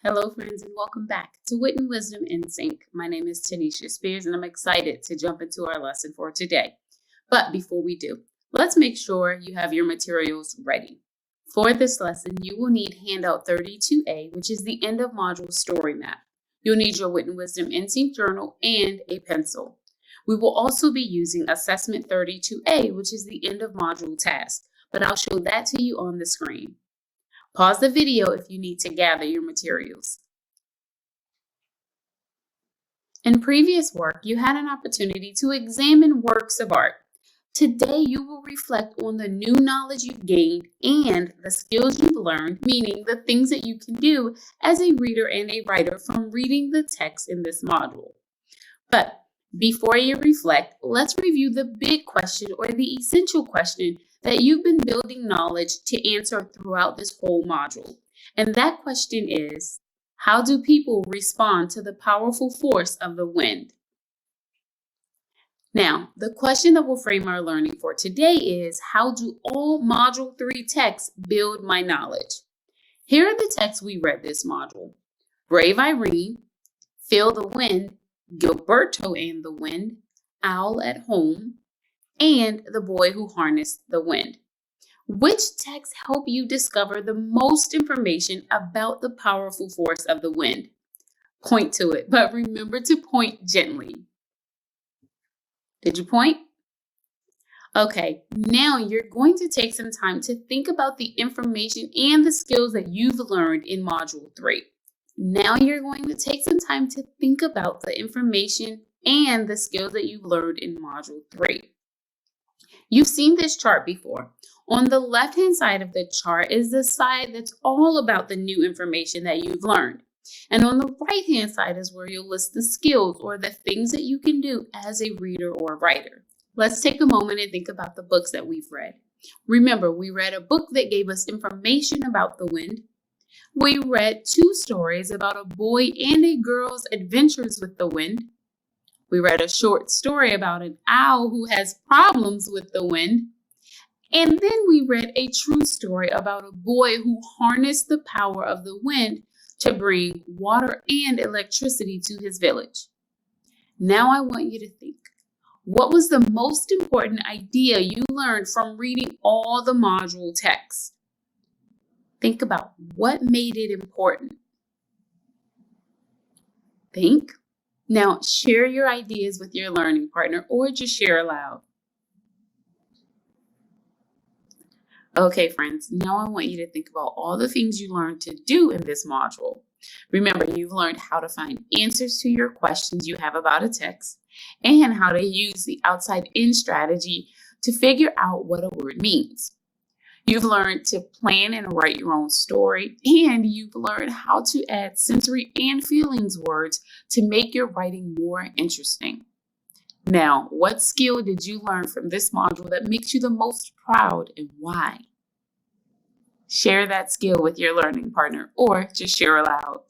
Hello, friends, and welcome back to Wit and Wisdom in Sync. My name is Tanisha Spears, and I'm excited to jump into our lesson for today. But before we do, let's make sure you have your materials ready. For this lesson, you will need handout 32A, which is the end of module story map. You'll need your Wit and Wisdom in Sync journal and a pencil. We will also be using assessment 32A, which is the end of module task, but I'll show that to you on the screen. Pause the video if you need to gather your materials. In previous work, you had an opportunity to examine works of art. Today, you will reflect on the new knowledge you've gained and the skills you've learned, meaning the things that you can do as a reader and a writer from reading the text in this module. But before you reflect, let's review the big question or the essential question that you've been building knowledge to answer throughout this whole module. And that question is, how do people respond to the powerful force of the wind? Now, the question that will frame our learning for today is, how do all Module 3 texts build my knowledge? Here are the texts we read this module. Brave Irene, Feel the Wind, Gilberto and the Wind, Owl at Home, and The Boy Who Harnessed the Wind. Which texts help you discover the most information about the powerful force of the wind? Point to it, but remember to point gently. Did you point? Okay, now you're going to take some time to think about the information and the skills that you've learned in Module 3. Now you're going to take some time to think about the information and the skills that you've learned in Module 3. You've seen this chart before. On the left-hand side of the chart is the side that's all about the new information that you've learned. And on the right-hand side is where you'll list the skills or the things that you can do as a reader or writer. Let's take a moment and think about the books that we've read. Remember, we read a book that gave us information about the wind. We read 2 stories about a boy and a girl's adventures with the wind. We read a short story about an owl who has problems with the wind. And then we read a true story about a boy who harnessed the power of the wind to bring water and electricity to his village. Now I want you to think, what was the most important idea you learned from reading all the module texts? Think about what made it important. Think. Now share your ideas with your learning partner or just share aloud. Okay, friends, now I want you to think about all the things you learned to do in this module. Remember, you've learned how to find answers to your questions you have about a text and how to use the outside-in strategy to figure out what a word means. You've learned to plan and write your own story, and you've learned how to add sensory and feelings words to make your writing more interesting. Now, what skill did you learn from this module that makes you the most proud and why? Share that skill with your learning partner or just share aloud.